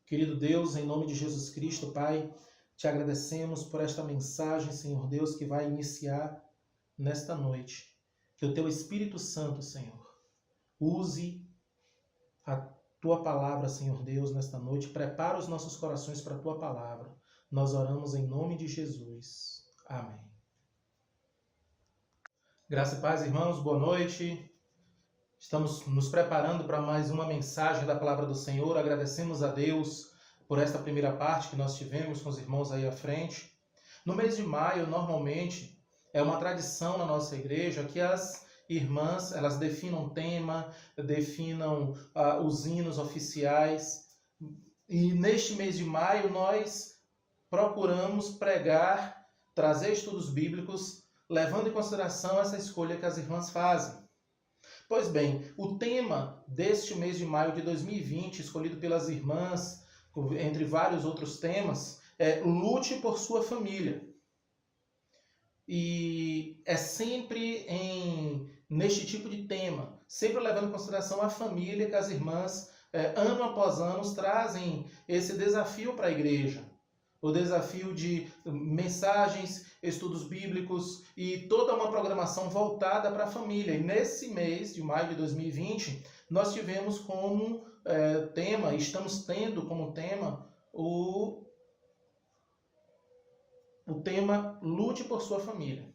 Querido Deus, em nome de Jesus Cristo, Pai, te agradecemos por esta mensagem, Senhor Deus, que vai iniciar nesta noite. Que o teu Espírito Santo, Senhor, use a tua palavra, Senhor Deus, nesta noite. Prepara os nossos corações para a tua palavra. Nós oramos em nome de Jesus. Amém. Graça e paz, irmãos, boa noite. Estamos nos preparando para mais uma mensagem da palavra do Senhor. Agradecemos a Deus por esta primeira parte que nós tivemos com os irmãos aí à frente. No mês de maio, normalmente, é uma tradição na nossa igreja que as irmãs, elas definam tema, definam os hinos oficiais. E neste mês de maio, nós procuramos pregar, trazer estudos bíblicos, levando em consideração essa escolha que as irmãs fazem. Pois bem, o tema deste mês de maio de 2020, escolhido pelas irmãs, entre vários outros temas, é Lute por sua família. E é sempre neste tipo de tema, sempre levando em consideração a família, que as irmãs, ano após ano, trazem esse desafio para a igreja. O desafio de mensagens, estudos bíblicos e toda uma programação voltada para a família. E nesse mês de maio de 2020, nós tivemos como tema, estamos tendo como tema, o tema Lute por sua família.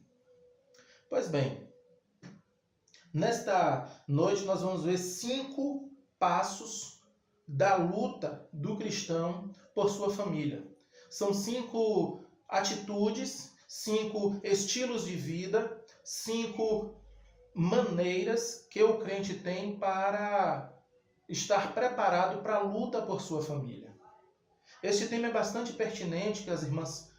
Pois bem, nesta noite nós vamos ver 5 passos da luta do cristão por sua família. São 5 atitudes, 5 estilos de vida, 5 maneiras que o crente tem para estar preparado para a luta por sua família. Este tema é bastante pertinente, que as irmãs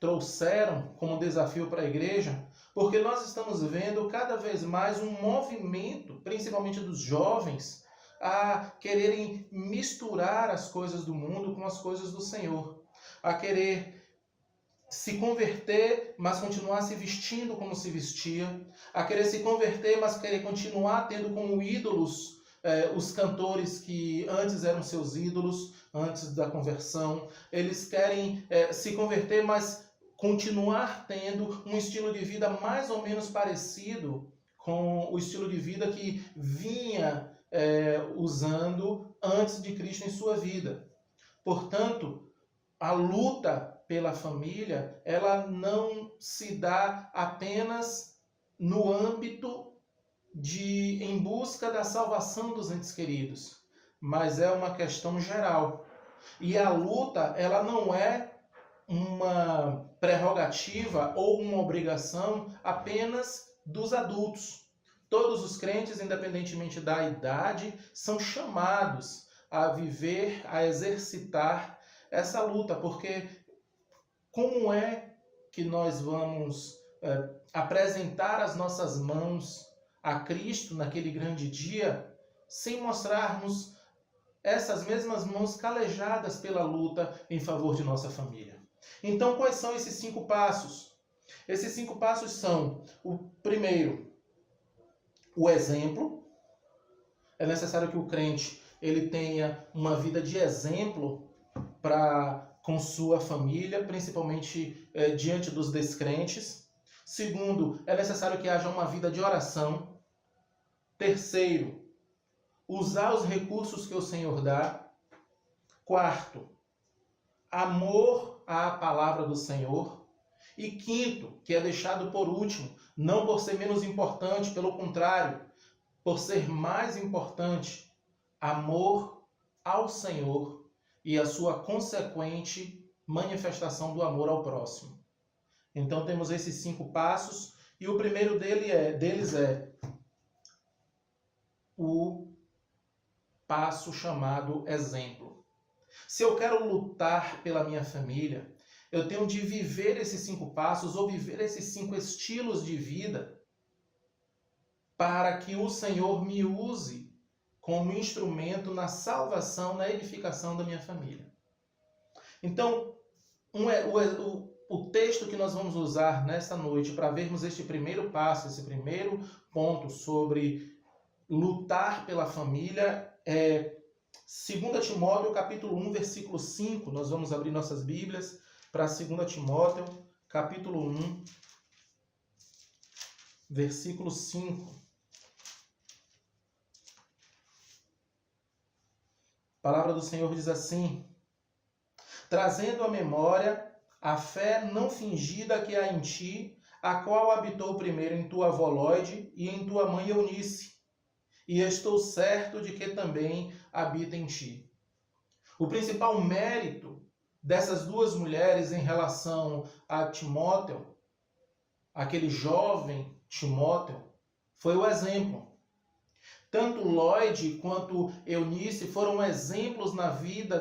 trouxeram como desafio para a igreja, porque nós estamos vendo cada vez mais um movimento, principalmente dos jovens, a quererem misturar as coisas do mundo com as coisas do Senhor, a querer se converter, mas continuar se vestindo como se vestia, a querer se converter, mas querer continuar tendo como ídolos os cantores que antes eram seus ídolos, antes da conversão. Eles querem se converter, mas continuar tendo um estilo de vida mais ou menos parecido com o estilo de vida que vinha usando antes de Cristo em sua vida. Portanto, a luta pela família, ela não se dá apenas no âmbito em busca da salvação dos entes queridos, mas é uma questão geral. E a luta, ela não é uma prerrogativa ou uma obrigação apenas dos adultos. Todos os crentes, independentemente da idade, são chamados a viver, a exercitar essa luta, porque como é que nós vamos apresentar as nossas mãos a Cristo naquele grande dia sem mostrarmos essas mesmas mãos calejadas pela luta em favor de nossa família? Então, quais são esses 5 passos? Esses 5 passos são: o primeiro, o exemplo. É necessário que o crente ele tenha uma vida de exemplo com sua família, principalmente diante dos descrentes. Segundo, é necessário que haja uma vida de oração. Terceiro, usar os recursos que o Senhor dá. Quarto, amor à palavra do Senhor. E quinto, que é deixado por último, não por ser menos importante, pelo contrário, por ser mais importante, amor ao Senhor e a sua consequente manifestação do amor ao próximo. Então temos esses 5 passos, e o primeiro deles é o passo chamado exemplo. Se eu quero lutar pela minha família, eu tenho de viver esses 5 passos ou viver esses 5 estilos de vida para que o Senhor me use como instrumento na salvação, na edificação da minha família. Então, o texto que nós vamos usar nesta noite para vermos este primeiro passo, esse primeiro ponto sobre lutar pela família, é 2 Timóteo, capítulo 1, versículo 5. Nós vamos abrir nossas Bíblias para 2 Timóteo, capítulo 1, versículo 5. A palavra do Senhor diz assim: trazendo à memória a fé não fingida que há em ti, a qual habitou primeiro em tua avó Lóide e em tua mãe Eunice, e estou certo de que também habita em ti. O principal mérito dessas duas mulheres em relação a Timóteo, aquele jovem Timóteo, foi o exemplo. Tanto Lóide quanto Eunice foram exemplos na vida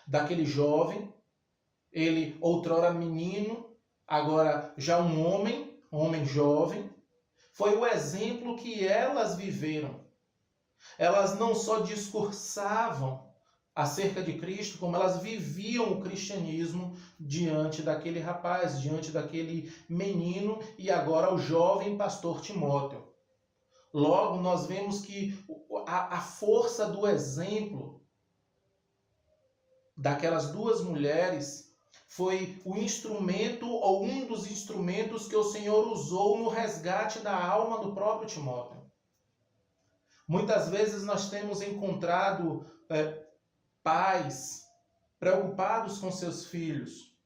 daquele jovem. Ele, outrora menino, agora já um homem jovem. Foi o exemplo que elas viveram. Elas não só discursavam acerca de Cristo, como elas viviam o cristianismo diante daquele rapaz, diante daquele menino e agora o jovem pastor Timóteo. Logo, nós vemos que a força do exemplo daquelas duas mulheres foi o instrumento ou um dos instrumentos que o Senhor usou no resgate da alma do próprio Timóteo. Muitas vezes nós temos encontrado pais preocupados com seus filhos.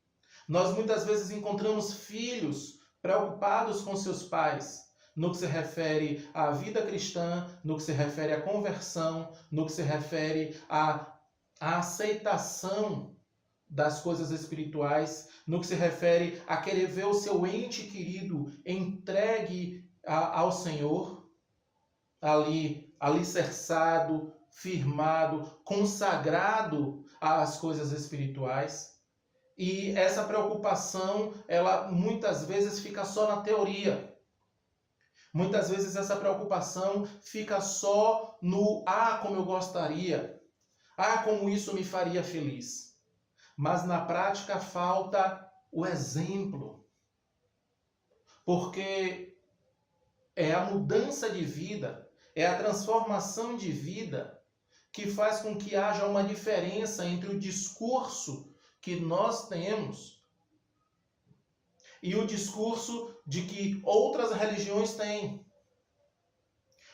Nós muitas vezes encontramos filhos preocupados com seus pais, no que se refere à vida cristã, no que se refere à conversão, no que se refere à aceitação das coisas espirituais, no que se refere a querer ver o seu ente querido entregue ao Senhor, ali alicerçado, firmado, consagrado às coisas espirituais. E essa preocupação, ela muitas vezes fica só na teoria. Muitas vezes essa preocupação fica só no como eu gostaria, como isso me faria feliz. Mas na prática falta o exemplo. Porque é a mudança de vida, é a transformação de vida que faz com que haja uma diferença entre o discurso que nós temos e o discurso de que outras religiões têm.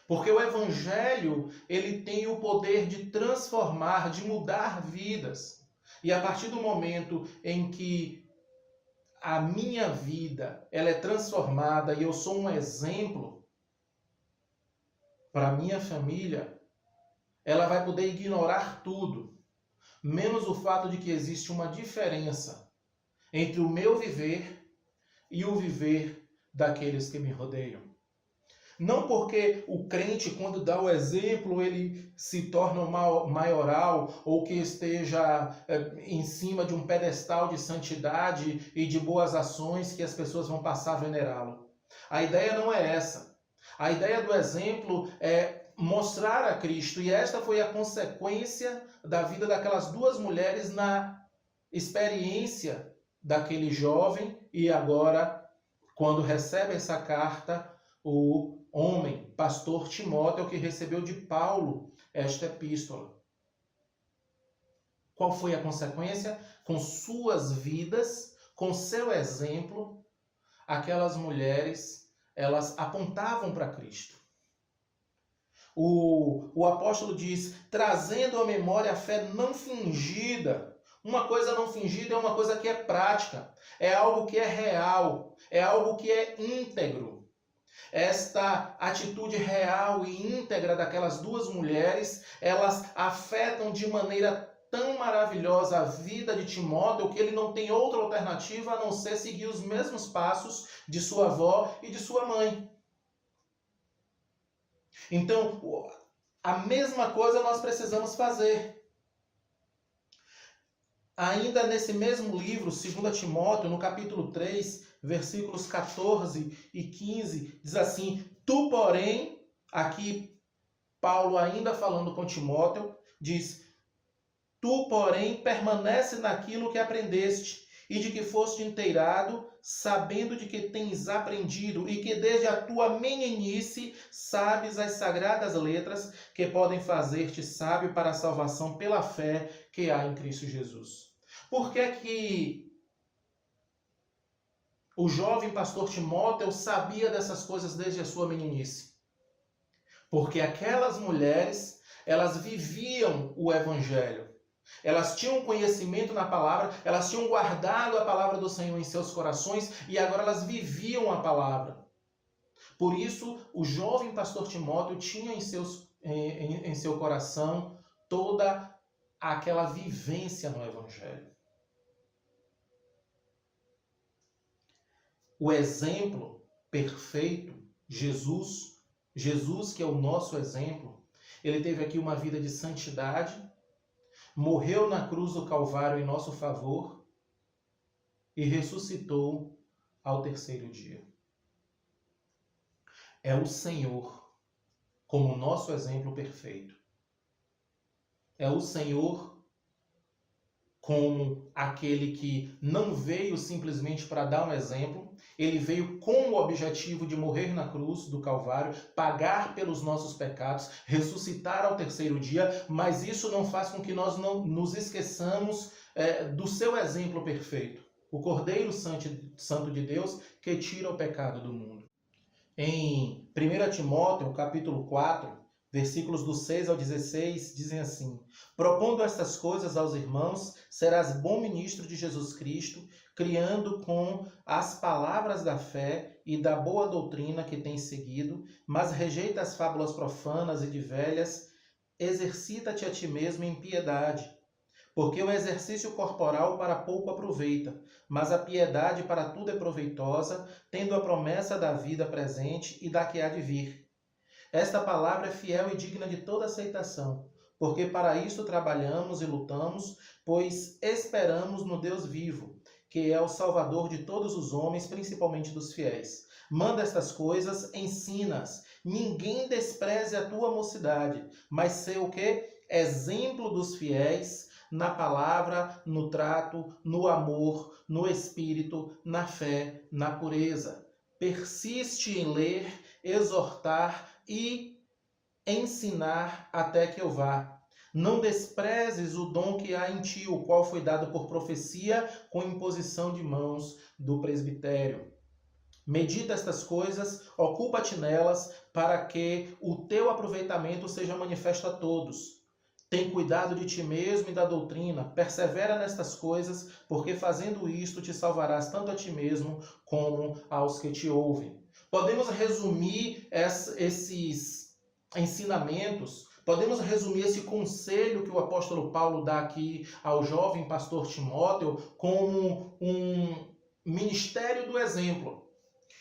Porque o Evangelho, ele tem o poder de transformar, de mudar vidas. E a partir do momento em que a minha vida ela é transformada e eu sou um exemplo para a minha família, ela vai poder ignorar tudo, menos o fato de que existe uma diferença entre o meu viver e o viver daqueles que me rodeiam. Não porque o crente, quando dá o exemplo, ele se torna um maioral ou que esteja em cima de um pedestal de santidade e de boas ações que as pessoas vão passar a venerá-lo. A ideia não é essa. A ideia do exemplo é mostrar a Cristo, e esta foi a consequência da vida daquelas duas mulheres na experiência daquele jovem, e agora, quando recebe essa carta, o homem, pastor Timóteo, que recebeu de Paulo esta epístola. Qual foi a consequência? Com suas vidas, com seu exemplo, aquelas mulheres, elas apontavam para Cristo. O apóstolo diz, trazendo à memória a fé não fingida. Uma coisa não fingida é uma coisa que é prática, é algo que é real, é algo que é íntegro. Esta atitude real e íntegra daquelas duas mulheres, elas afetam de maneira tão maravilhosa a vida de Timóteo que ele não tem outra alternativa a não ser seguir os mesmos passos de sua avó e de sua mãe. Então, a mesma coisa nós precisamos fazer. Ainda nesse mesmo livro, 2 Timóteo, no capítulo 3, versículos 14 e 15, diz assim, tu, porém, aqui Paulo ainda falando com Timóteo, diz, tu, porém, permanece naquilo que aprendeste e de que foste inteirado, sabendo de que tens aprendido e que desde a tua meninice sabes as sagradas letras que podem fazer-te sábio para a salvação pela fé que há em Cristo Jesus. Por que o jovem pastor Timóteo sabia dessas coisas desde a sua meninice? Porque aquelas mulheres, elas viviam o evangelho. Elas tinham conhecimento na palavra, elas tinham guardado a palavra do Senhor em seus corações e agora elas viviam a palavra. Por isso, o jovem pastor Timóteo tinha em seu coração toda aquela vivência no evangelho. O exemplo perfeito, Jesus que é o nosso exemplo, ele teve aqui uma vida de santidade, morreu na cruz do Calvário em nosso favor e ressuscitou ao terceiro dia. É o Senhor como nosso exemplo perfeito. É o Senhor como aquele que não veio simplesmente para dar um exemplo, ele veio com o objetivo de morrer na cruz do Calvário, pagar pelos nossos pecados, ressuscitar ao terceiro dia, mas isso não faz com que nós não nos esqueçamos do seu exemplo perfeito, o Cordeiro Santo de Deus que tira o pecado do mundo. Em 1 Timóteo, capítulo 4, versículos do 6 ao 16, dizem assim: propondo estas coisas aos irmãos, serás bom ministro de Jesus Cristo, criando com as palavras da fé e da boa doutrina que tens seguido, mas rejeita as fábulas profanas e de velhas, exercita-te a ti mesmo em piedade. Porque o exercício corporal para pouco aproveita, mas a piedade para tudo é proveitosa, tendo a promessa da vida presente e da que há de vir. Esta palavra é fiel e digna de toda aceitação, porque para isso trabalhamos e lutamos, pois esperamos no Deus vivo, que é o Salvador de todos os homens, principalmente dos fiéis. Manda estas coisas, ensina-as. Ninguém despreze a tua mocidade, mas sê o quê? Exemplo dos fiéis, na palavra, no trato, no amor, no espírito, na fé, na pureza. Persiste em ler, exortar e ensinar até que eu vá. Não desprezes o dom que há em ti, o qual foi dado por profecia com imposição de mãos do presbitério. Medita estas coisas, ocupa-te nelas, para que o teu aproveitamento seja manifesto a todos. Tem cuidado de ti mesmo e da doutrina, persevera nestas coisas, porque fazendo isto te salvarás tanto a ti mesmo como aos que te ouvem. Podemos resumir esses ensinamentos, podemos resumir esse conselho que o apóstolo Paulo dá aqui ao jovem pastor Timóteo como um ministério do exemplo.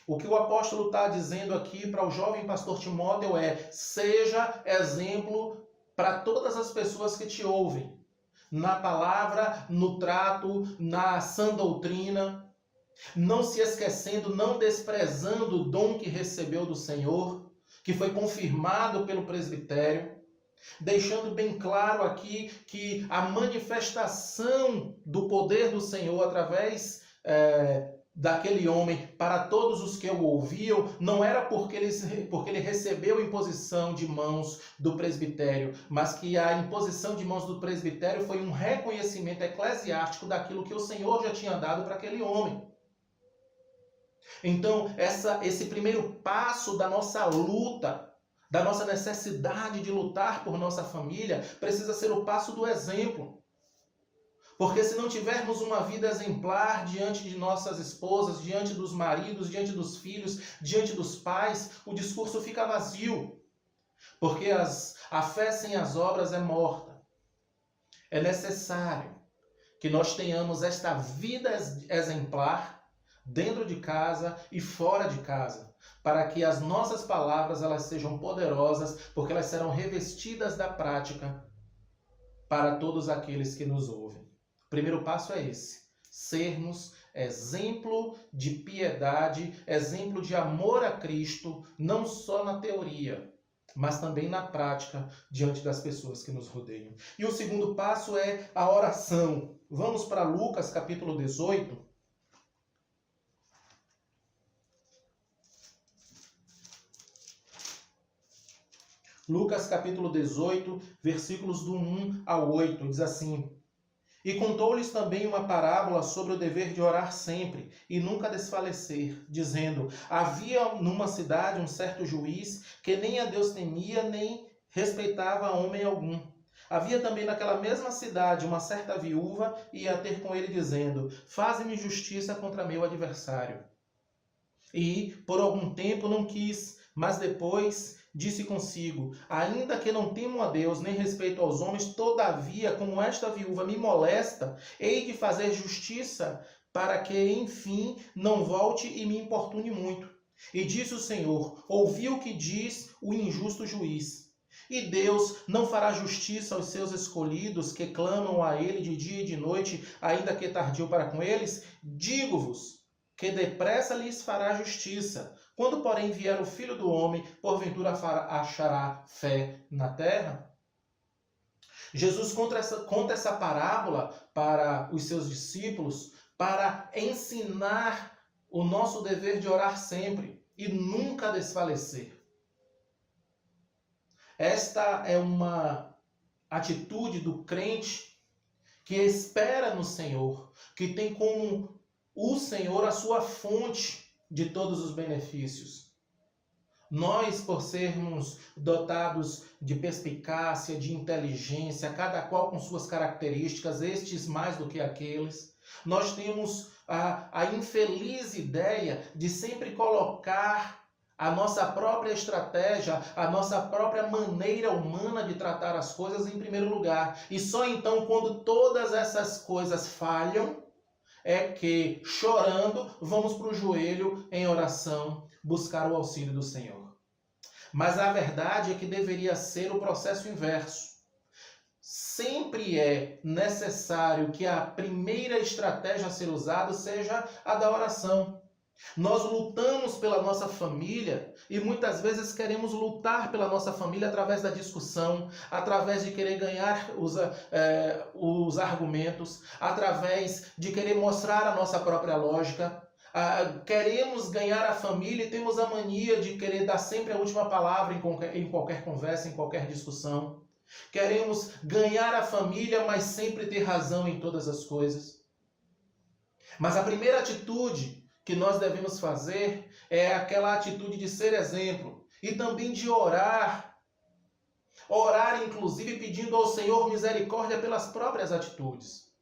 O que o apóstolo está dizendo aqui para o jovem pastor Timóteo é: seja exemplo para todas as pessoas que te ouvem, na palavra, no trato, na sã doutrina, não se esquecendo, não desprezando o dom que recebeu do Senhor, que foi confirmado pelo presbitério, deixando bem claro aqui que a manifestação do poder do Senhor através daquele homem para todos os que o ouviam, não era porque ele recebeu imposição de mãos do presbitério, mas que a imposição de mãos do presbitério foi um reconhecimento eclesiástico daquilo que o Senhor já tinha dado para aquele homem. Então, esse primeiro passo da nossa luta, da nossa necessidade de lutar por nossa família, precisa ser o passo do exemplo. Porque se não tivermos uma vida exemplar diante de nossas esposas, diante dos maridos, diante dos filhos, diante dos pais, o discurso fica vazio. Porque a fé sem as obras é morta. É necessário que nós tenhamos esta vida exemplar dentro de casa e fora de casa, para que as nossas palavras elas sejam poderosas, porque elas serão revestidas da prática para todos aqueles que nos ouvem. O primeiro passo é esse: sermos exemplo de piedade, exemplo de amor a Cristo, não só na teoria, mas também na prática diante das pessoas que nos rodeiam. E o segundo passo é a oração. Vamos para Lucas capítulo 18. Lucas capítulo 18, versículos do 1 ao 8, diz assim: E contou-lhes também uma parábola sobre o dever de orar sempre e nunca desfalecer, dizendo: Havia numa cidade um certo juiz que nem a Deus temia, nem respeitava homem algum. Havia também naquela mesma cidade uma certa viúva e ia ter com ele dizendo: Faze-me justiça contra meu adversário. E por algum tempo não quis, mas depois disse consigo: ainda que não temo a Deus, nem respeito aos homens, todavia, como esta viúva me molesta, hei de fazer justiça, para que, enfim, não volte e me importune muito. E disse o Senhor: ouvi o que diz o injusto juiz. E Deus não fará justiça aos seus escolhidos, que clamam a ele de dia e de noite, ainda que tardio para com eles? Digo-vos que depressa lhes fará justiça. Quando, porém, vier o Filho do Homem, porventura achará fé na terra? Jesus conta essa parábola para os seus discípulos para ensinar o nosso dever de orar sempre e nunca desfalecer. Esta é uma atitude do crente que espera no Senhor, que tem como o Senhor a sua fonte de todos os benefícios. Nós, por sermos dotados de perspicácia, de inteligência, cada qual com suas características, estes mais do que aqueles, nós temos a infeliz ideia de sempre colocar a nossa própria estratégia, a nossa própria maneira humana de tratar as coisas em primeiro lugar. E só então, quando todas essas coisas falham, é que, chorando, vamos para o joelho em oração buscar o auxílio do Senhor. Mas a verdade é que deveria ser o processo inverso. Sempre é necessário que a primeira estratégia a ser usada seja a da oração. Nós lutamos pela nossa família e muitas vezes queremos lutar pela nossa família através da discussão, através de querer ganhar os argumentos, através de querer mostrar a nossa própria lógica. Queremos ganhar a família e temos a mania de querer dar sempre a última palavra em qualquer conversa, em qualquer discussão. Queremos ganhar a família, mas sempre ter razão em todas as coisas. Mas a primeira atitude que nós devemos fazer é aquela atitude de ser exemplo e também de orar. Orar, inclusive, pedindo ao Senhor misericórdia pelas próprias atitudes.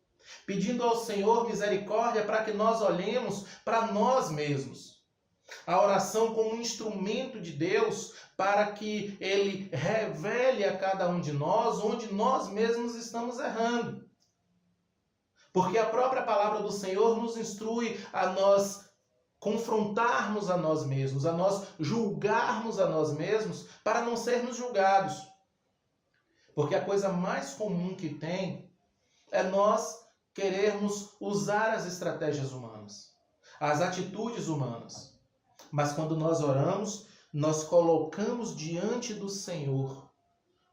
Pedindo ao Senhor misericórdia para que nós olhemos para nós mesmos. A oração como um instrumento de Deus para que Ele revele a cada um de nós onde nós mesmos estamos errando. Porque a própria palavra do Senhor nos instrui a nós confrontarmos a nós mesmos, a nós julgarmos a nós mesmos para não sermos julgados. Porque a coisa mais comum que tem é nós querermos usar as estratégias humanas, as atitudes humanas. Mas quando nós oramos, nós colocamos diante do Senhor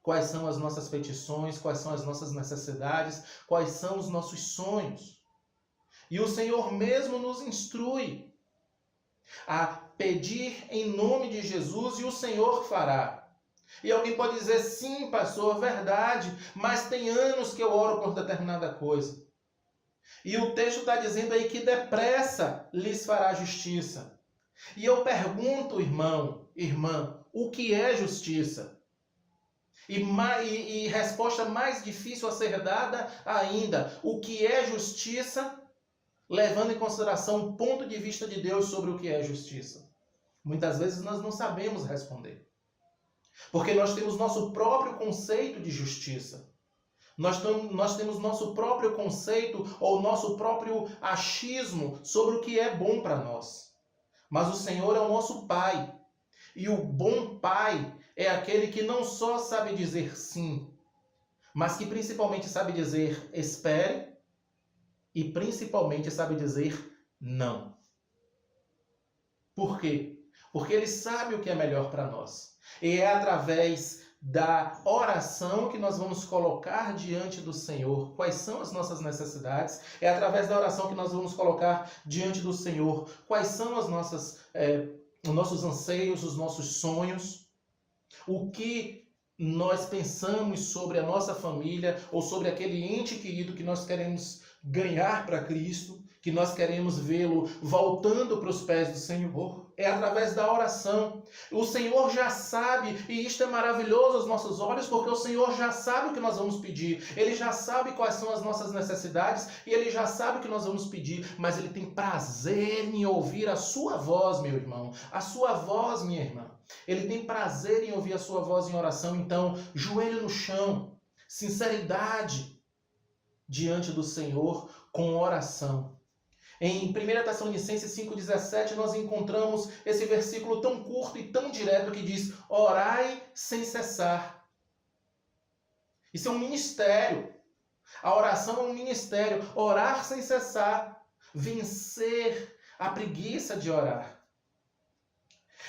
quais são as nossas petições, quais são as nossas necessidades, quais são os nossos sonhos. E o Senhor mesmo nos instrui a pedir em nome de Jesus e o Senhor fará. E alguém pode dizer, sim, pastor, verdade, mas tem anos que eu oro por determinada coisa. E o texto está dizendo aí que depressa lhes fará justiça. E eu pergunto, irmão, irmã, o que é justiça? E resposta mais difícil a ser dada ainda, o que é justiça? Levando em consideração o ponto de vista de Deus sobre o que é justiça. Muitas vezes nós não sabemos responder. Porque nós temos nosso próprio conceito de justiça. Nós temos nosso próprio conceito ou nosso próprio achismo sobre o que é bom para nós. Mas o Senhor é o nosso Pai. E o bom Pai é aquele que não só sabe dizer sim, mas que principalmente sabe dizer espere, e principalmente sabe dizer não. Por quê? porque Ele sabe o que é melhor para nós. E é através da oração que nós vamos colocar diante do Senhor quais são as nossas necessidades. É através da oração que nós vamos colocar diante do Senhor quais são os nossos anseios, os nossos sonhos, o que nós pensamos sobre a nossa família ou sobre aquele ente querido que nós queremos ganhar para Cristo, que nós queremos vê-lo voltando para os pés do Senhor. É através da oração. O Senhor já sabe, e isto é maravilhoso aos nossos olhos, porque o Senhor já sabe o que nós vamos pedir. Ele já sabe quais são as nossas necessidades e Ele já sabe o que nós vamos pedir, mas Ele tem prazer em ouvir a sua voz, meu irmão, a sua voz, minha irmã. Ele tem prazer em ouvir a sua voz em oração. Então, joelho no chão, sinceridade diante do Senhor com oração. Em 1 Tessalonicenses 5,17 nós encontramos esse versículo tão curto e tão direto que diz: orai sem cessar. Isso é um ministério. A oração é um ministério. Orar sem cessar. Vencer a preguiça de orar.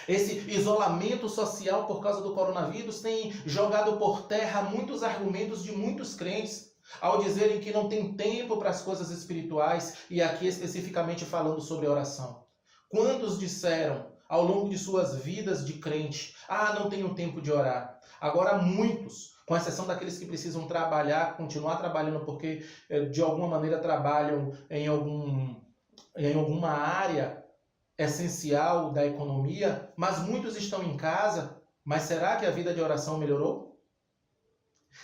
Esse isolamento social por causa do coronavírus tem jogado por terra muitos argumentos de muitos crentes, ao dizerem que não tem tempo para as coisas espirituais, e aqui especificamente falando sobre oração. Quantos disseram ao longo de suas vidas de crente: não tenho tempo de orar? Agora muitos, com exceção daqueles que precisam trabalhar, continuar trabalhando porque de alguma maneira trabalham em alguma área essencial da economia, mas muitos estão em casa. Mas será que a vida de oração melhorou?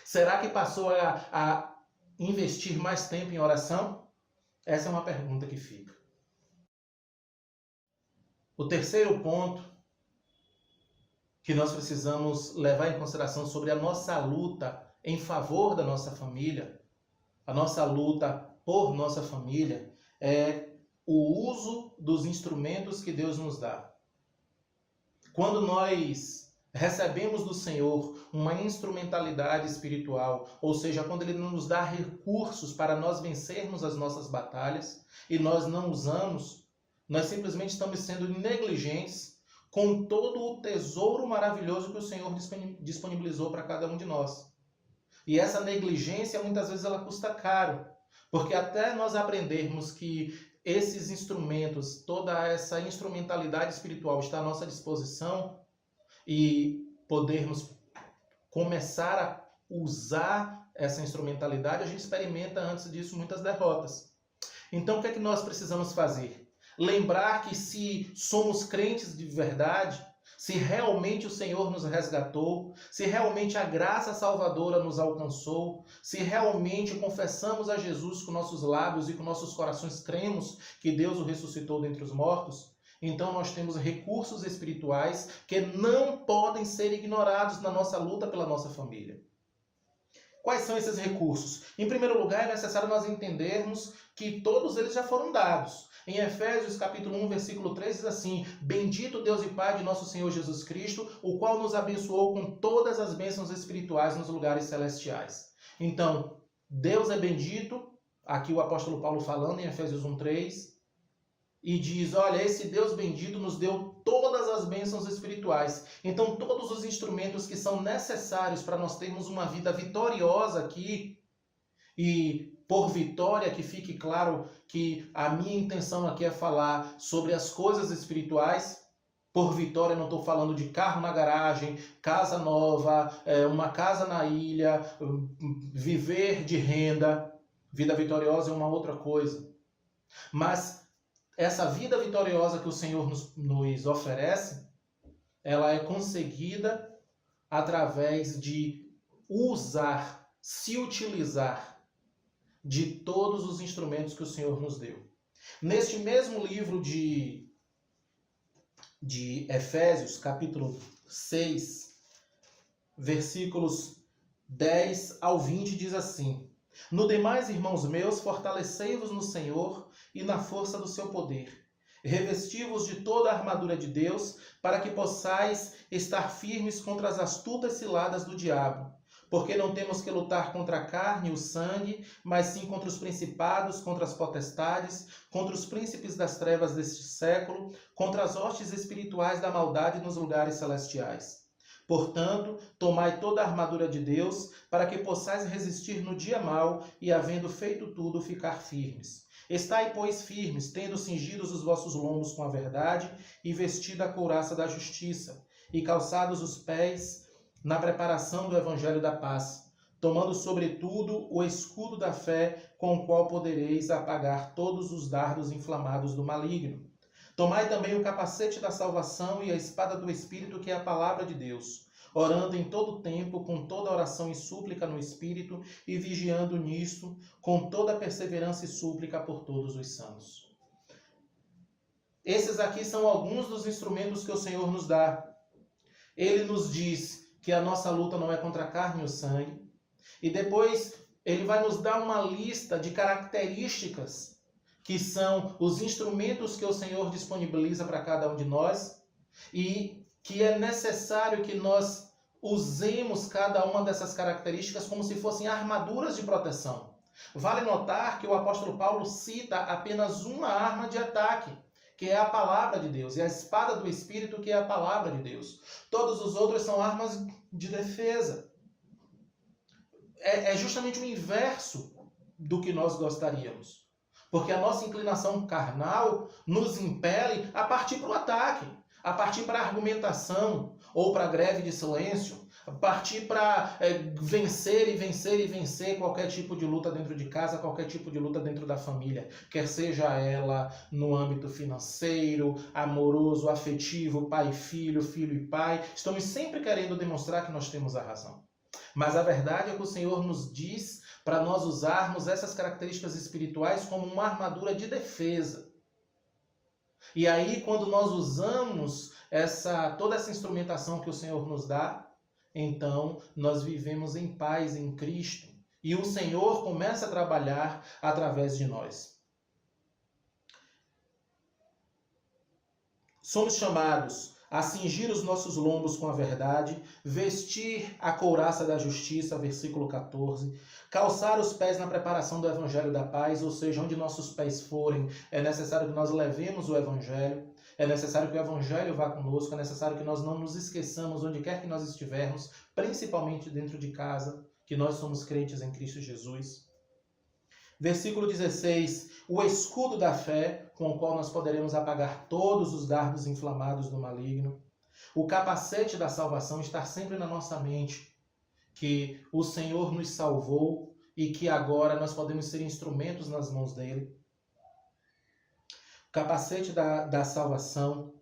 Será que passou a investir mais tempo em oração? Essa é uma pergunta que fica. O terceiro ponto que nós precisamos levar em consideração sobre a nossa luta em favor da nossa família, a nossa luta por nossa família, é o uso dos instrumentos que Deus nos dá. Quando nós recebemos do Senhor uma instrumentalidade espiritual, ou seja, quando Ele nos dá recursos para nós vencermos as nossas batalhas e nós não usamos, nós simplesmente estamos sendo negligentes com todo o tesouro maravilhoso que o Senhor disponibilizou para cada um de nós. E essa negligência muitas vezes ela custa caro, porque até nós aprendermos que esses instrumentos, toda essa instrumentalidade espiritual está à nossa disposição e podermos começar a usar essa instrumentalidade, a gente experimenta antes disso muitas derrotas. Então, o que é que nós precisamos fazer? Lembrar que se somos crentes de verdade, se realmente o Senhor nos resgatou, se realmente a graça salvadora nos alcançou, se realmente confessamos a Jesus com nossos lábios e com nossos corações cremos que Deus o ressuscitou dentre os mortos, então nós temos recursos espirituais que não podem ser ignorados na nossa luta pela nossa família. Quais são esses recursos? Em primeiro lugar, é necessário nós entendermos que todos eles já foram dados. Em Efésios capítulo 1, versículo 3 diz assim: bendito Deus e Pai de nosso Senhor Jesus Cristo, o qual nos abençoou com todas as bênçãos espirituais nos lugares celestiais. Então, Deus é bendito, aqui o apóstolo Paulo falando em Efésios 1, 3, e diz, olha, esse Deus bendito nos deu todas as bênçãos espirituais. Então, todos os instrumentos que são necessários para nós termos uma vida vitoriosa aqui, e por vitória, que fique claro que a minha intenção aqui é falar sobre as coisas espirituais. Por vitória, não estou falando de carro na garagem, casa nova, uma casa na ilha, viver de renda. Vida vitoriosa é uma outra coisa. Mas essa vida vitoriosa que o Senhor nos oferece, ela é conseguida através de se utilizar de todos os instrumentos que o Senhor nos deu. Neste mesmo livro de Efésios, capítulo 6, versículos 10 ao 20, diz assim: no demais, irmãos meus, fortalecei-vos no Senhor e na força do seu poder. Revesti-vos de toda a armadura de Deus, para que possais estar firmes contra as astutas ciladas do diabo. Porque não temos que lutar contra a carne e o sangue, mas sim contra os principados, contra as potestades, contra os príncipes das trevas deste século, contra as hostes espirituais da maldade nos lugares celestiais. Portanto, tomai toda a armadura de Deus, para que possais resistir no dia mau e, havendo feito tudo, ficar firmes. Estai, pois, firmes, tendo cingidos os vossos lombos com a verdade e vestida a couraça da justiça, e calçados os pés na preparação do evangelho da paz, tomando sobretudo o escudo da fé, com o qual podereis apagar todos os dardos inflamados do maligno. Tomai também o capacete da salvação e a espada do Espírito, que é a palavra de Deus, orando em todo tempo, com toda oração e súplica no Espírito, e vigiando nisso, com toda perseverança e súplica por todos os santos. Esses aqui são alguns dos instrumentos que o Senhor nos dá. Ele nos diz que a nossa luta não é contra a carne e o sangue, e depois ele vai nos dar uma lista de características que são os instrumentos que o Senhor disponibiliza para cada um de nós e que é necessário que nós usemos cada uma dessas características como se fossem armaduras de proteção. Vale notar que o apóstolo Paulo cita apenas uma arma de ataque, que é a palavra de Deus, e a espada do Espírito, que é a palavra de Deus. Todos os outros são armas de defesa. É justamente o inverso do que nós gostaríamos. Porque a nossa inclinação carnal nos impele a partir para o ataque, a partir para a argumentação, ou para a greve de silêncio, a partir para vencer e vencer e vencer qualquer tipo de luta dentro de casa, qualquer tipo de luta dentro da família, quer seja ela no âmbito financeiro, amoroso, afetivo, pai e filho, filho e pai. Estamos sempre querendo demonstrar que nós temos a razão. Mas a verdade é que o Senhor nos diz para nós usarmos essas características espirituais como uma armadura de defesa. E aí, quando nós usamos toda essa instrumentação que o Senhor nos dá, então nós vivemos em paz em Cristo. E o Senhor começa a trabalhar através de nós. Somos chamados a cingir os nossos lombos com a verdade, vestir a couraça da justiça, versículo 14, calçar os pés na preparação do evangelho da paz, ou seja, onde nossos pés forem, é necessário que nós levemos o evangelho, é necessário que o evangelho vá conosco, é necessário que nós não nos esqueçamos onde quer que nós estivermos, principalmente dentro de casa, que nós somos crentes em Cristo Jesus. Versículo 16, o escudo da fé, com o qual nós poderemos apagar todos os dardos inflamados do maligno. O capacete da salvação, estar sempre na nossa mente, que o Senhor nos salvou e que agora nós podemos ser instrumentos nas mãos dele. O capacete da salvação.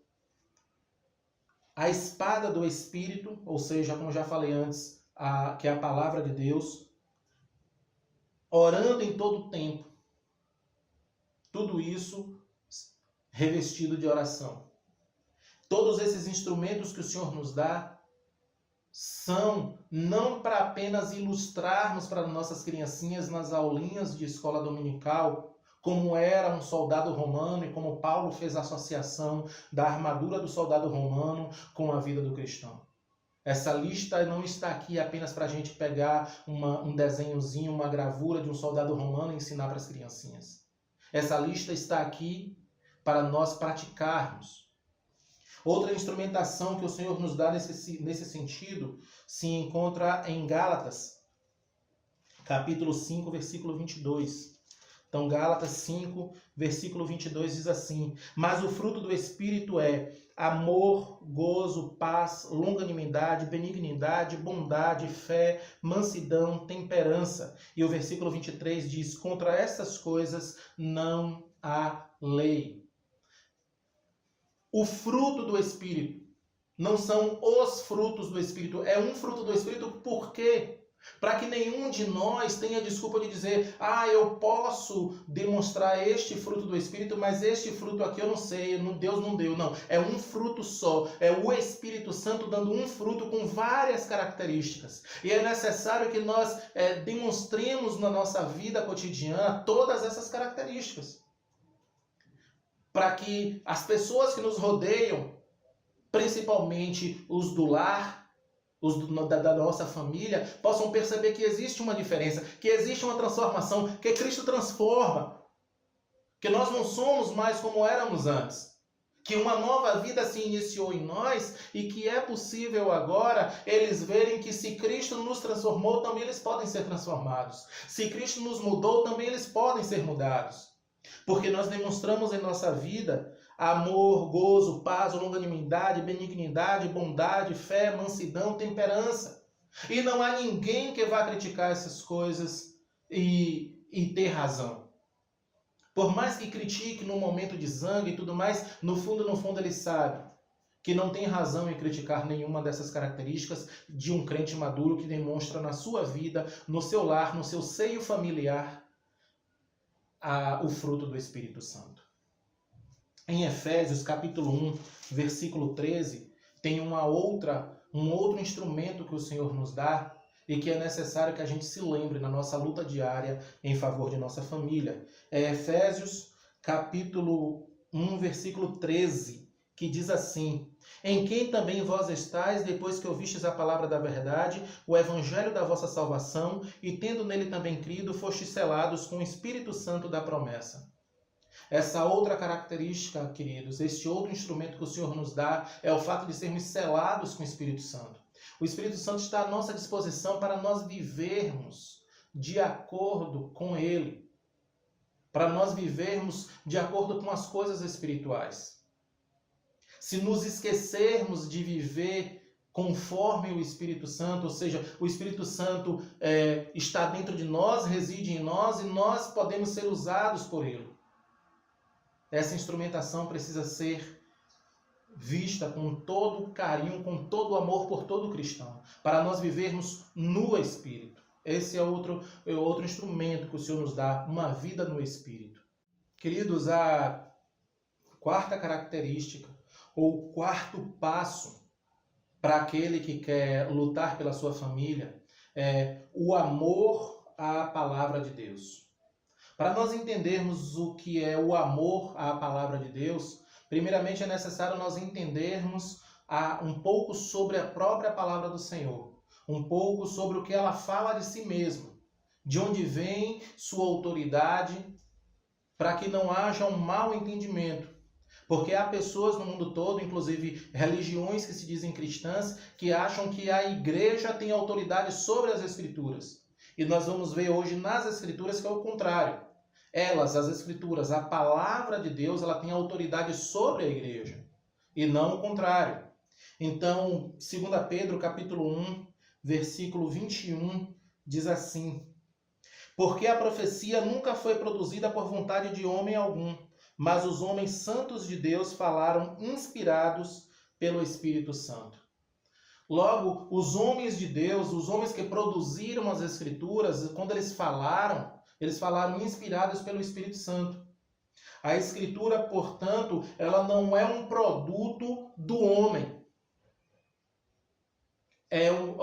A espada do Espírito, ou seja, como já falei antes, que é a palavra de Deus. Orando em todo o tempo. Tudo isso revestido de oração. Todos esses instrumentos que o Senhor nos dá são não para apenas ilustrarmos para nossas criancinhas nas aulinhas de escola dominical, como era um soldado romano e como Paulo fez a associação da armadura do soldado romano com a vida do cristão. Essa lista não está aqui apenas para a gente pegar um desenhozinho, uma gravura de um soldado romano e ensinar para as criancinhas. Essa lista está aqui para nós praticarmos. Outra instrumentação que o Senhor nos dá nesse sentido se encontra em Gálatas, capítulo 5, versículo 22. Então, Gálatas 5, versículo 22 diz assim: mas o fruto do Espírito é amor, gozo, paz, longanimidade, benignidade, bondade, fé, mansidão, temperança. E o versículo 23 diz: contra essas coisas não há lei. O fruto do Espírito não são os frutos do Espírito, é um fruto do Espírito. Por quê? Para que nenhum de nós tenha desculpa de dizer: eu posso demonstrar este fruto do Espírito, mas este fruto aqui eu não sei, Deus não deu. Não, é um fruto só, é o Espírito Santo dando um fruto com várias características. E é necessário que nós demonstremos na nossa vida cotidiana todas essas características. Para que as pessoas que nos rodeiam, principalmente os do lar, da nossa família, possam perceber que existe uma diferença, que existe uma transformação, que Cristo transforma, que nós não somos mais como éramos antes, que uma nova vida se iniciou em nós e que é possível agora eles verem que se Cristo nos transformou, também eles podem ser transformados. Se Cristo nos mudou, também eles podem ser mudados. Porque nós demonstramos em nossa vida amor, gozo, paz, longanimidade, benignidade, bondade, fé, mansidão, temperança. E não há ninguém que vá criticar essas coisas e ter razão. Por mais que critique no momento de zangue e tudo mais, no fundo ele sabe que não tem razão em criticar nenhuma dessas características de um crente maduro que demonstra na sua vida, no seu lar, no seu seio familiar, o fruto do Espírito Santo. Em Efésios capítulo 1, versículo 13, tem um outro instrumento que o Senhor nos dá e que é necessário que a gente se lembre na nossa luta diária em favor de nossa família. É Efésios capítulo 1, versículo 13, que diz assim: em quem também vós estáis, depois que ouvistes a palavra da verdade, o evangelho da vossa salvação, e tendo nele também crido, fostes selados com o Espírito Santo da promessa. Essa outra característica, queridos, este outro instrumento que o Senhor nos dá é o fato de sermos selados com o Espírito Santo. O Espírito Santo está à nossa disposição para nós vivermos de acordo com Ele, para nós vivermos de acordo com as coisas espirituais. Se nos esquecermos de viver conforme o Espírito Santo, ou seja, o Espírito Santo está dentro de nós, reside em nós e nós podemos ser usados por Ele. Essa instrumentação precisa ser vista com todo carinho, com todo amor por todo cristão, para nós vivermos no Espírito. Esse é outro instrumento que o Senhor nos dá, uma vida no Espírito. Queridos, a quarta característica, ou quarto passo para aquele que quer lutar pela sua família, é o amor à palavra de Deus. Para nós entendermos o que é o amor à palavra de Deus, primeiramente é necessário nós entendermos um pouco sobre a própria palavra do Senhor, um pouco sobre o que ela fala de si mesma, de onde vem sua autoridade, para que não haja um mau entendimento. Porque há pessoas no mundo todo, inclusive religiões que se dizem cristãs, que acham que a igreja tem autoridade sobre as Escrituras. E nós vamos ver hoje nas Escrituras que é o contrário. As Escrituras, a palavra de Deus, ela tem autoridade sobre a igreja, e não o contrário. Então, 2 Pedro, capítulo 1, versículo 21, diz assim: porque a profecia nunca foi produzida por vontade de homem algum, mas os homens santos de Deus falaram inspirados pelo Espírito Santo. Logo, os homens de Deus, os homens que produziram as Escrituras, quando eles falaram inspirados pelo Espírito Santo. A Escritura, portanto, ela não é um produto do homem.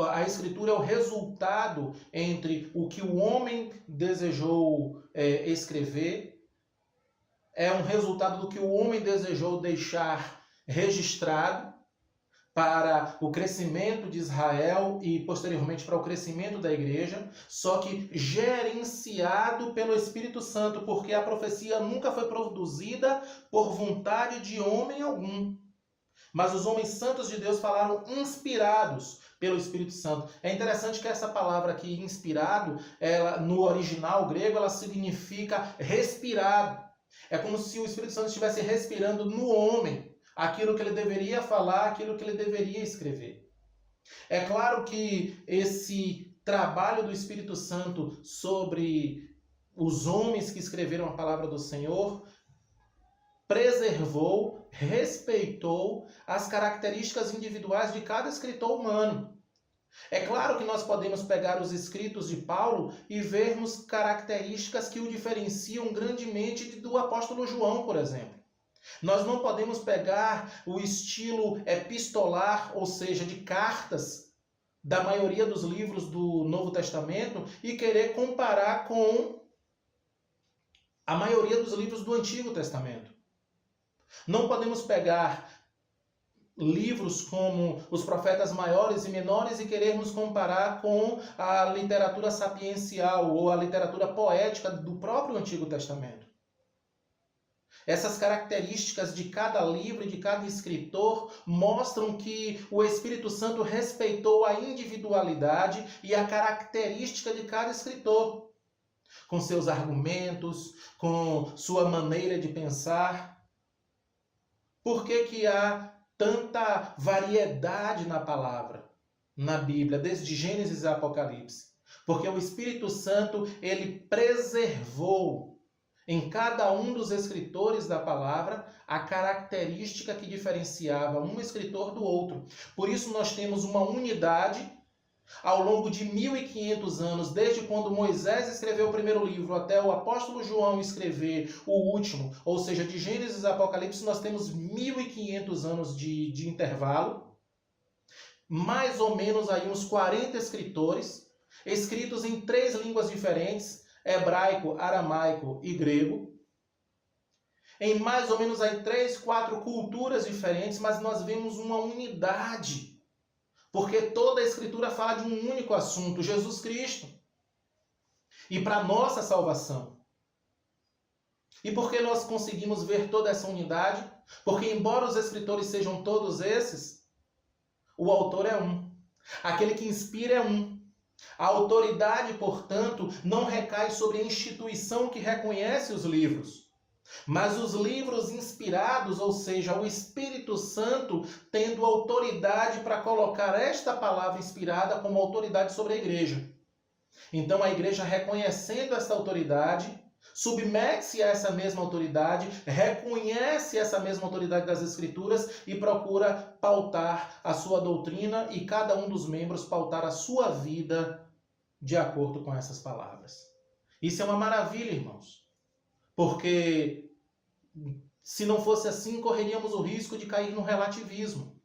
A Escritura é o resultado entre o que o homem desejou escrever, é um resultado do que o homem desejou deixar registrado para o crescimento de Israel e posteriormente para o crescimento da igreja, só que gerenciado pelo Espírito Santo, porque a profecia nunca foi produzida por vontade de homem algum. Mas os homens santos de Deus falaram inspirados pelo Espírito Santo. É interessante que essa palavra aqui, inspirado, no original grego, ela significa respirado. É como se o Espírito Santo estivesse respirando no homem aquilo que ele deveria falar, aquilo que ele deveria escrever. É claro que esse trabalho do Espírito Santo sobre os homens que escreveram a palavra do Senhor preservou, respeitou as características individuais de cada escritor humano. É claro que nós podemos pegar os escritos de Paulo e vermos características que o diferenciam grandemente do apóstolo João, por exemplo. Nós não podemos pegar o estilo epistolar, ou seja, de cartas, da maioria dos livros do Novo Testamento e querer comparar com a maioria dos livros do Antigo Testamento. Não podemos pegar livros como Os Profetas Maiores e Menores e querermos comparar com a literatura sapiencial ou a literatura poética do próprio Antigo Testamento. Essas características de cada livro e de cada escritor mostram que o Espírito Santo respeitou a individualidade e a característica de cada escritor, com seus argumentos, com sua maneira de pensar. Por que há tanta variedade na palavra, na Bíblia, desde Gênesis a Apocalipse? Porque o Espírito Santo, ele preservou em cada um dos escritores da palavra a característica que diferenciava um escritor do outro. Por isso nós temos uma unidade ao longo de 1500 anos, desde quando Moisés escreveu o primeiro livro até o apóstolo João escrever o último, ou seja, de Gênesis a Apocalipse, nós temos 1500 anos de intervalo, mais ou menos aí uns 40 escritores, escritos em 3 línguas diferentes, hebraico, aramaico e grego, em mais ou menos aí 3, 4 culturas diferentes, mas nós vemos uma unidade, porque toda a Escritura fala de um único assunto, Jesus Cristo, e para nossa salvação. E por que nós conseguimos ver toda essa unidade? Porque embora os escritores sejam todos esses, o autor é um, aquele que inspira é um. A autoridade, portanto, não recai sobre a instituição que reconhece os livros, mas os livros inspirados, ou seja, o Espírito Santo, tendo autoridade para colocar esta palavra inspirada como autoridade sobre a igreja. Então a igreja, reconhecendo essa autoridade, submete-se a essa mesma autoridade, reconhece essa mesma autoridade das Escrituras e procura pautar a sua doutrina e cada um dos membros pautar a sua vida de acordo com essas palavras. Isso é uma maravilha, irmãos, porque se não fosse assim, correríamos o risco de cair no relativismo.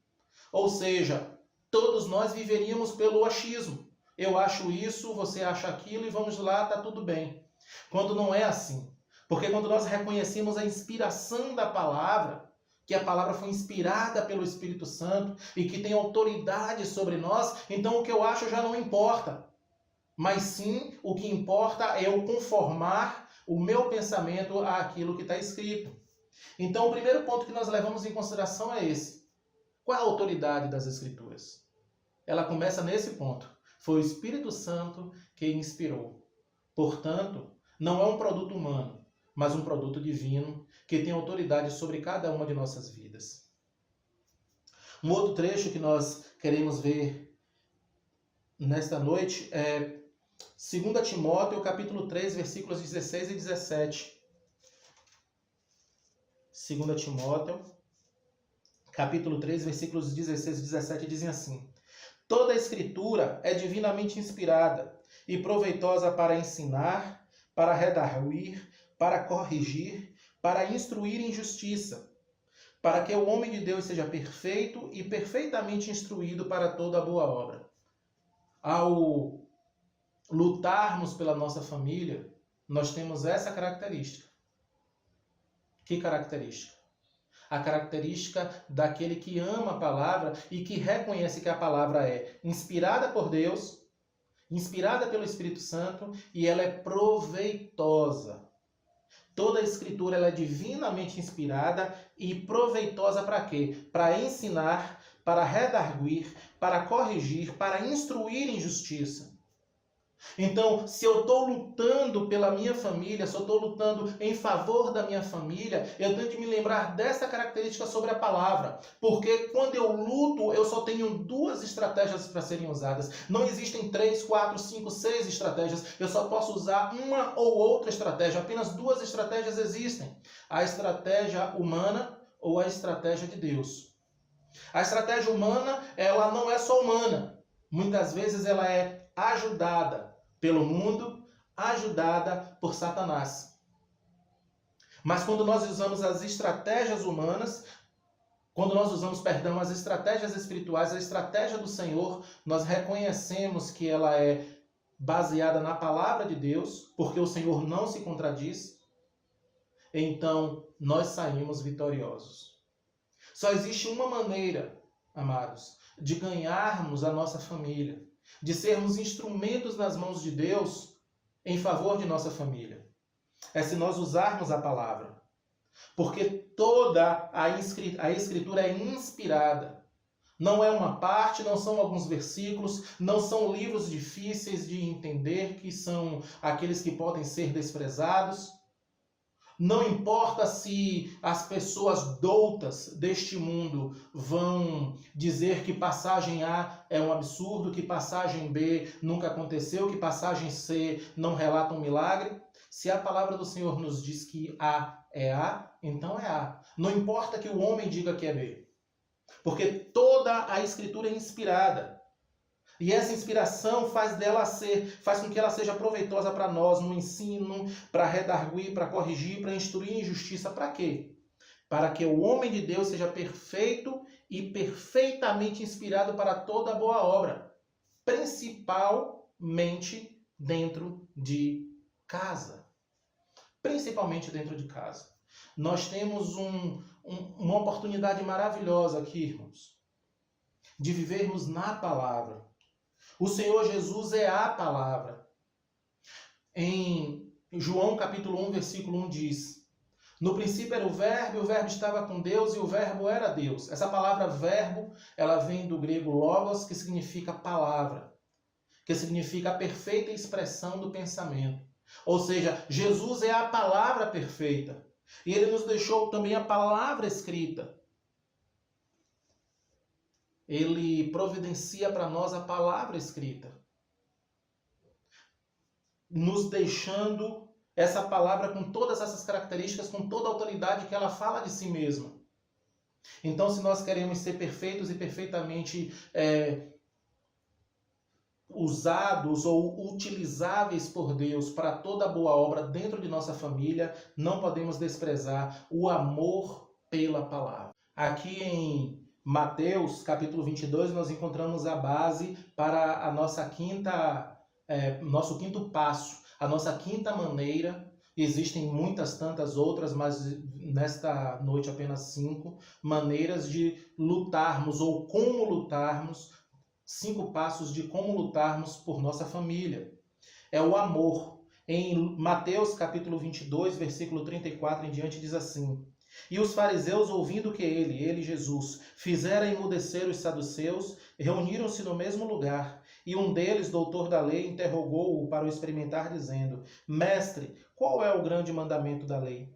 Ou seja, todos nós viveríamos pelo achismo. Eu acho isso, você acha aquilo e vamos lá, está tudo bem. Quando não é assim. Porque quando nós reconhecemos a inspiração da palavra, que a palavra foi inspirada pelo Espírito Santo e que tem autoridade sobre nós, então o que eu acho já não importa. Mas sim, o que importa é eu conformar o meu pensamento àquilo que está escrito. Então o primeiro ponto que nós levamos em consideração é esse. Qual é a autoridade das Escrituras? Ela começa nesse ponto. Foi o Espírito Santo que inspirou. Portanto, não é um produto humano, mas um produto divino que tem autoridade sobre cada uma de nossas vidas. Um outro trecho que nós queremos ver nesta noite é 2 Timóteo, capítulo 3, versículos 16 e 17. 2 Timóteo, capítulo 3, versículos 16 e 17 dizem assim: Toda a Escritura é divinamente inspirada e proveitosa para ensinar, para redarguir, para corrigir, para instruir em justiça, para que o homem de Deus seja perfeito e perfeitamente instruído para toda boa obra. Ao lutarmos pela nossa família, nós temos essa característica. Que característica? A característica daquele que ama a palavra e que reconhece que a palavra é inspirada por Deus, inspirada pelo Espírito Santo e ela é proveitosa. Toda a Escritura ela é divinamente inspirada e proveitosa para quê? Para ensinar, para redarguir, para corrigir, para instruir em justiça. Então, se eu estou lutando pela minha família, se eu estou lutando em favor da minha família, eu tenho que me lembrar dessa característica sobre a palavra. Porque quando eu luto, eu só tenho 2 estratégias para serem usadas. Não existem 3, 4, 5, 6 estratégias. Eu só posso usar uma ou outra estratégia. Apenas 2 estratégias existem. A estratégia humana ou a estratégia de Deus. A estratégia humana, ela não é só humana. Muitas vezes ela é ajudada pelo mundo, ajudada por Satanás. Mas quando nós usamos as estratégias humanas, quando nós usamos, as estratégias espirituais, a estratégia do Senhor, nós reconhecemos que ela é baseada na palavra de Deus, porque o Senhor não se contradiz, então nós saímos vitoriosos. Só existe uma maneira, amados, de ganharmos a nossa família, de sermos instrumentos nas mãos de Deus em favor de nossa família. É se nós usarmos a palavra. Porque toda a Escritura é inspirada. Não é uma parte, não são alguns versículos, não são livros difíceis de entender, que são aqueles que podem ser desprezados. Não importa se as pessoas doutas deste mundo vão dizer que passagem A é um absurdo, que passagem B nunca aconteceu, que passagem C não relata um milagre. Se a palavra do Senhor nos diz que A é A, então é A. Não importa que o homem diga que é B. Porque toda a Escritura é inspirada. E essa inspiração faz com que ela seja proveitosa para nós no ensino, para redarguir, para corrigir, para instruir em justiça. Para quê? Para que o homem de Deus seja perfeito e perfeitamente inspirado para toda boa obra, principalmente dentro de casa. Principalmente dentro de casa. Nós temos uma oportunidade maravilhosa aqui, irmãos, de vivermos na palavra. O Senhor Jesus é a palavra. Em João capítulo 1, versículo 1 diz: no princípio era o verbo, e o verbo estava com Deus, e o verbo era Deus. Essa palavra verbo, ela vem do grego logos, que significa palavra, que significa a perfeita expressão do pensamento. Ou seja, Jesus é a palavra perfeita. E ele nos deixou também a palavra escrita. Ele providencia para nós a palavra escrita, nos deixando essa palavra com todas essas características, com toda a autoridade que ela fala de si mesma. Então, se nós queremos ser perfeitos e perfeitamente usados ou utilizáveis por Deus para toda boa obra dentro de nossa família, não podemos desprezar o amor pela palavra. Aqui em Mateus, capítulo 22, nós encontramos a base para a nosso quinto passo, a nossa quinta maneira. Existem muitas tantas outras, mas nesta noite apenas 5 maneiras de lutarmos ou como lutarmos, 5 passos de como lutarmos por nossa família. É o amor. Em Mateus capítulo 22, versículo 34 em diante, diz assim: e os fariseus, ouvindo que ele, Jesus, fizera emudecer os saduceus, reuniram-se no mesmo lugar. E um deles, doutor da lei, interrogou-o para o experimentar, dizendo: mestre, qual é o grande mandamento da lei?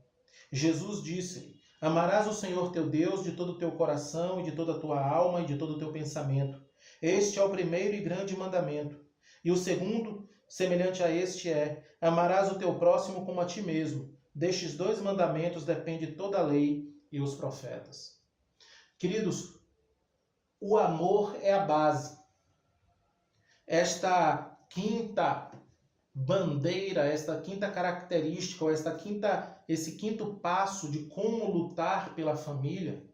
Jesus disse-lhe: amarás o Senhor teu Deus de todo o teu coração e de toda a tua alma e de todo o teu pensamento. Este é o primeiro e grande mandamento. E o segundo, semelhante a este, é: amarás o teu próximo como a ti mesmo. Destes 2 mandamentos depende toda a lei e os profetas. Queridos, o amor é a base. Esta quinta bandeira, esta quinta característica, ou esse quinto passo de como lutar pela família,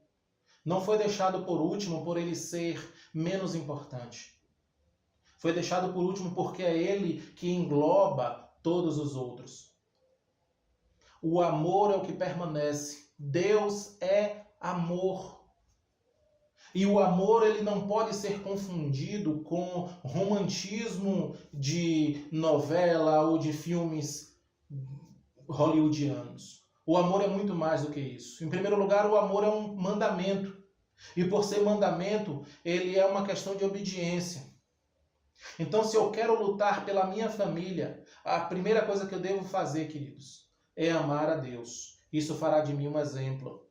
não foi deixado por último por ele ser menos importante. Foi deixado por último porque é ele que engloba todos os outros. O amor é o que permanece. Deus é amor. E o amor, ele não pode ser confundido com romantismo de novela ou de filmes hollywoodianos. O amor é muito mais do que isso. Em primeiro lugar, o amor é um mandamento. E por ser mandamento, ele é uma questão de obediência. Então, se eu quero lutar pela minha família, a primeira coisa que eu devo fazer, queridos, é amar a Deus. Isso fará de mim um exemplo.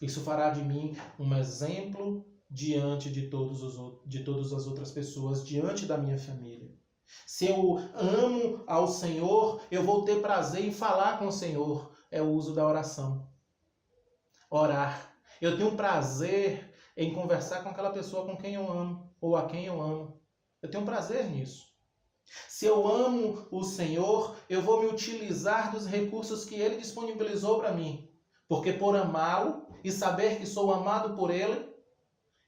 Isso fará de mim um exemplo diante de todas as outras pessoas, diante da minha família. Se eu amo ao Senhor, eu vou ter prazer em falar com o Senhor. É o uso da oração. Orar. Eu tenho prazer em conversar com aquela pessoa com quem eu amo, ou a quem eu amo. Eu tenho prazer nisso. Se eu amo o Senhor, eu vou me utilizar dos recursos que Ele disponibilizou para mim. Porque por amá-lo e saber que sou amado por Ele,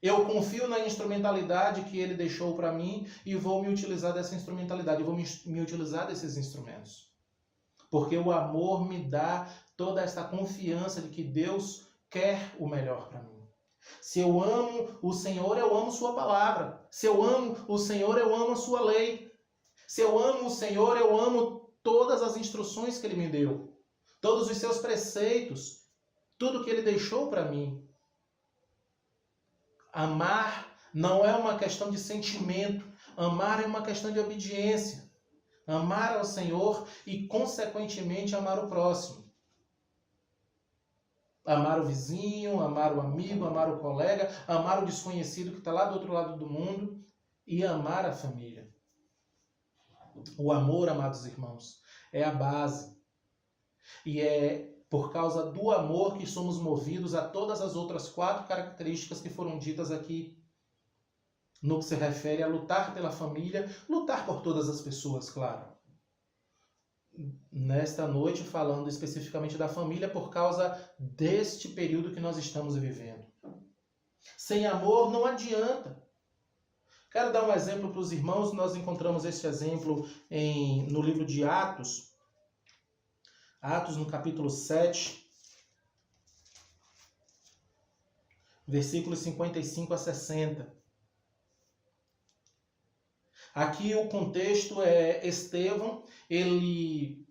eu confio na instrumentalidade que Ele deixou para mim e vou me utilizar dessa instrumentalidade, eu vou me utilizar desses instrumentos. Porque o amor me dá toda essa confiança de que Deus quer o melhor para mim. Se eu amo o Senhor, eu amo sua palavra. Se eu amo o Senhor, eu amo a sua lei. Se eu amo o Senhor, eu amo todas as instruções que ele me deu, todos os seus preceitos, tudo que ele deixou para mim. Amar não é uma questão de sentimento, amar é uma questão de obediência. Amar ao Senhor e, consequentemente, amar o próximo. Amar o vizinho, amar o amigo, amar o colega, amar o desconhecido que está lá do outro lado do mundo e amar a família. O amor, amados irmãos, é a base. E é por causa do amor que somos movidos a todas as outras 4 características que foram ditas aqui no que se refere a lutar pela família, lutar por todas as pessoas, claro. Nesta noite, falando especificamente da família, por causa deste período que nós estamos vivendo. Sem amor não adianta. Quero dar um exemplo para os irmãos. Nós encontramos esse exemplo no livro de Atos. Atos, no capítulo 7, versículos 55 a 60. Aqui o contexto é Estevão, ele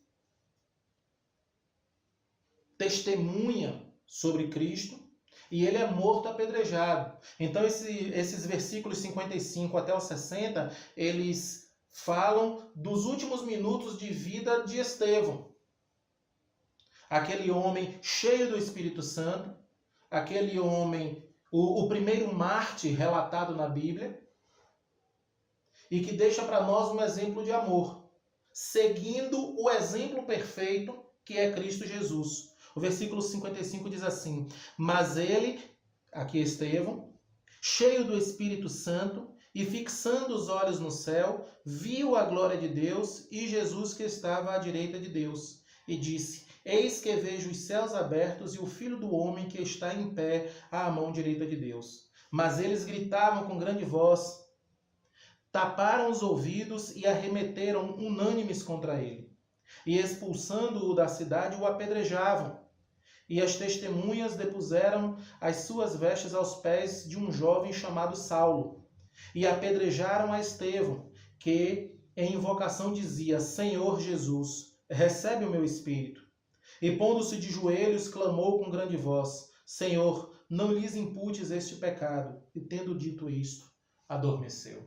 testemunha sobre Cristo e ele é morto apedrejado. Então esses versículos 55 até os 60, eles falam dos últimos minutos de vida de Estevão. Aquele homem cheio do Espírito Santo, aquele homem, o primeiro mártir relatado na Bíblia, e que deixa para nós um exemplo de amor, seguindo o exemplo perfeito que é Cristo Jesus. O versículo 55 diz assim: mas ele, aqui Estevão, cheio do Espírito Santo e fixando os olhos no céu, viu a glória de Deus e Jesus que estava à direita de Deus, e disse: eis que vejo os céus abertos e o Filho do Homem que está em pé à mão direita de Deus. Mas eles gritavam com grande voz, taparam os ouvidos e arremeteram unânimes contra ele. E expulsando-o da cidade, o apedrejavam. E as testemunhas depuseram as suas vestes aos pés de um jovem chamado Saulo. E apedrejaram a Estevão, que em invocação dizia: Senhor Jesus, recebe o meu espírito. E pondo-se de joelhos, clamou com grande voz: Senhor, não lhes imputes este pecado. E tendo dito isto, adormeceu.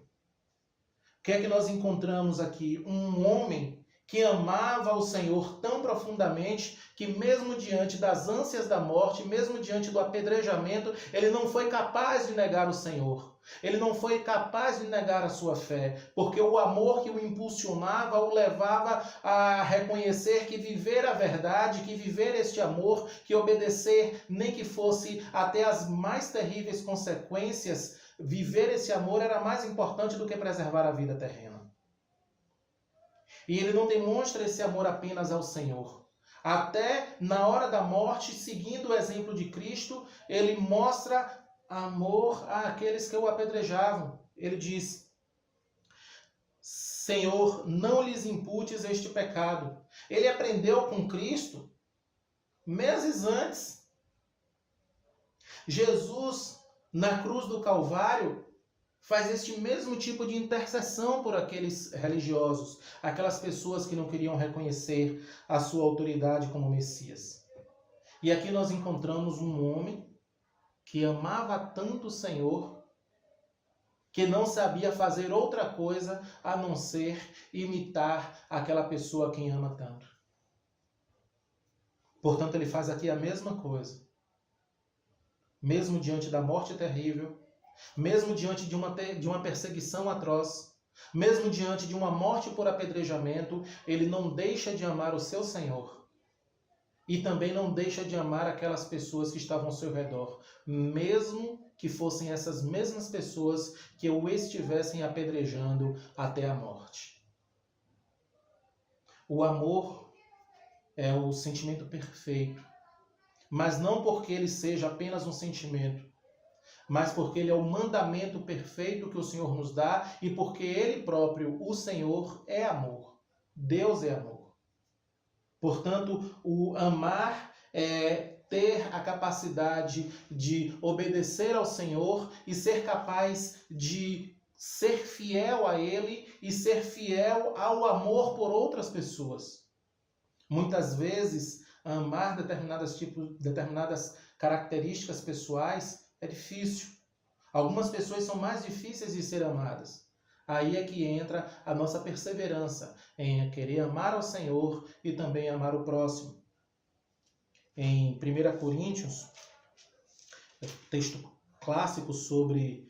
O que é que nós encontramos aqui? Um homem que amava o Senhor tão profundamente que mesmo diante das ânsias da morte, mesmo diante do apedrejamento, ele não foi capaz de negar o Senhor. Ele não foi capaz de negar a sua fé, porque o amor que o impulsionava o levava a reconhecer que viver a verdade, que viver este amor, que obedecer, nem que fosse até as mais terríveis consequências, viver esse amor era mais importante do que preservar a vida terrena. E ele não demonstra esse amor apenas ao Senhor. Até na hora da morte, seguindo o exemplo de Cristo, ele mostra amor àqueles que o apedrejavam. Ele diz: Senhor, não lhes imputes este pecado. Ele aprendeu com Cristo meses antes. Jesus, na cruz do Calvário, faz este mesmo tipo de intercessão por aqueles religiosos, aquelas pessoas que não queriam reconhecer a sua autoridade como Messias. E aqui nós encontramos um homem que amava tanto o Senhor, que não sabia fazer outra coisa a não ser imitar aquela pessoa a quem ama tanto. Portanto, ele faz aqui a mesma coisa. Mesmo diante da morte terrível, mesmo diante de uma perseguição atroz, mesmo diante de uma morte por apedrejamento, ele não deixa de amar o seu Senhor. E também não deixa de amar aquelas pessoas que estavam ao seu redor, mesmo que fossem essas mesmas pessoas que o estivessem apedrejando até a morte. O amor é o sentimento perfeito, mas não porque ele seja apenas um sentimento, mas porque ele é o mandamento perfeito que o Senhor nos dá e porque ele próprio, o Senhor, é amor. Deus é amor. Portanto, o amar é ter a capacidade de obedecer ao Senhor e ser capaz de ser fiel a Ele e ser fiel ao amor por outras pessoas. Muitas vezes, amar determinadas características pessoais é difícil. Algumas pessoas são mais difíceis de ser amadas. Aí é que entra a nossa perseverança em querer amar ao Senhor e também amar o próximo. Em 1 Coríntios, texto clássico sobre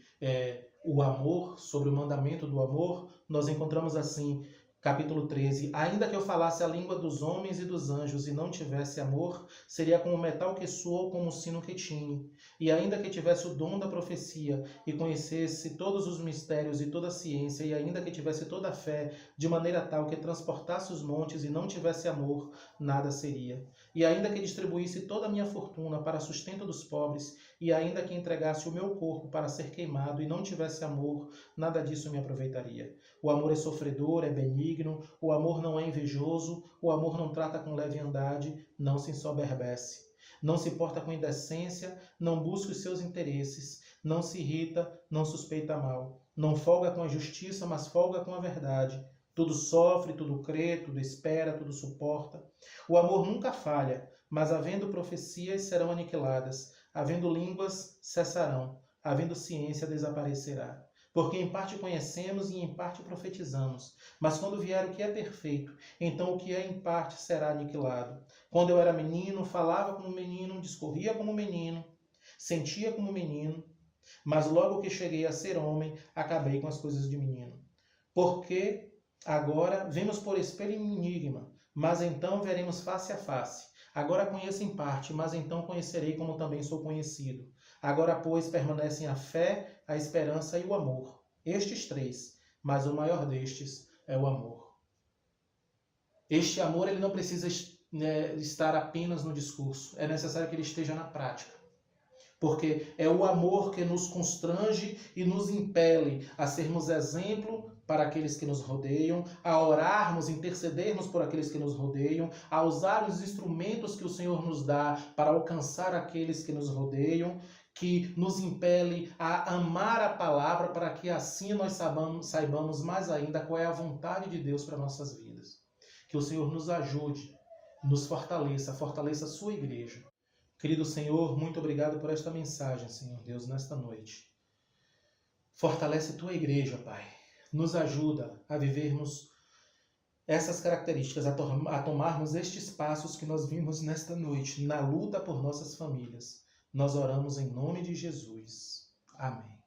o amor, sobre o mandamento do amor, nós encontramos assim, capítulo 13, ainda que eu falasse a língua dos homens e dos anjos e não tivesse amor, seria como o metal que soa ou como o sino que tine. E ainda que tivesse o dom da profecia e conhecesse todos os mistérios e toda a ciência, e ainda que tivesse toda a fé, de maneira tal que transportasse os montes e não tivesse amor, nada seria. E ainda que distribuísse toda a minha fortuna para sustento dos pobres, e ainda que entregasse o meu corpo para ser queimado e não tivesse amor, nada disso me aproveitaria. O amor é sofredor, é benigno, o amor não é invejoso, o amor não trata com leviandade, não se ensoberbece. Não se porta com indecência, não busca os seus interesses, não se irrita, não suspeita mal, não folga com a justiça, mas folga com a verdade. Tudo sofre, tudo crê, tudo espera, tudo suporta. O amor nunca falha, mas havendo profecias serão aniquiladas, havendo línguas cessarão, havendo ciência desaparecerá. Porque em parte conhecemos e em parte profetizamos. Mas quando vier o que é perfeito, então o que é em parte será aniquilado. Quando eu era menino, falava como menino, discorria como menino, sentia como menino, mas logo que cheguei a ser homem, acabei com as coisas de menino. Porque agora vemos por espelho em enigma, mas então veremos face a face. Agora conheço em parte, mas então conhecerei como também sou conhecido. Agora, pois, permanecem a fé, a esperança e o amor. Estes três, mas o maior destes é o amor. Este amor ele não precisa estar apenas no discurso, é necessário que ele esteja na prática. Porque é o amor que nos constrange e nos impele a sermos exemplo para aqueles que nos rodeiam, a orarmos, intercedermos por aqueles que nos rodeiam, a usar os instrumentos que o Senhor nos dá para alcançar aqueles que nos rodeiam, que nos impele a amar a palavra para que assim nós saibamos mais ainda qual é a vontade de Deus para nossas vidas. Que o Senhor nos ajude, nos fortaleça a sua igreja. Querido Senhor, muito obrigado por esta mensagem, Senhor Deus, nesta noite. Fortalece tua igreja, Pai. Nos ajuda a vivermos essas características, a tomarmos estes passos que nós vimos nesta noite, na luta por nossas famílias. Nós oramos em nome de Jesus. Amém.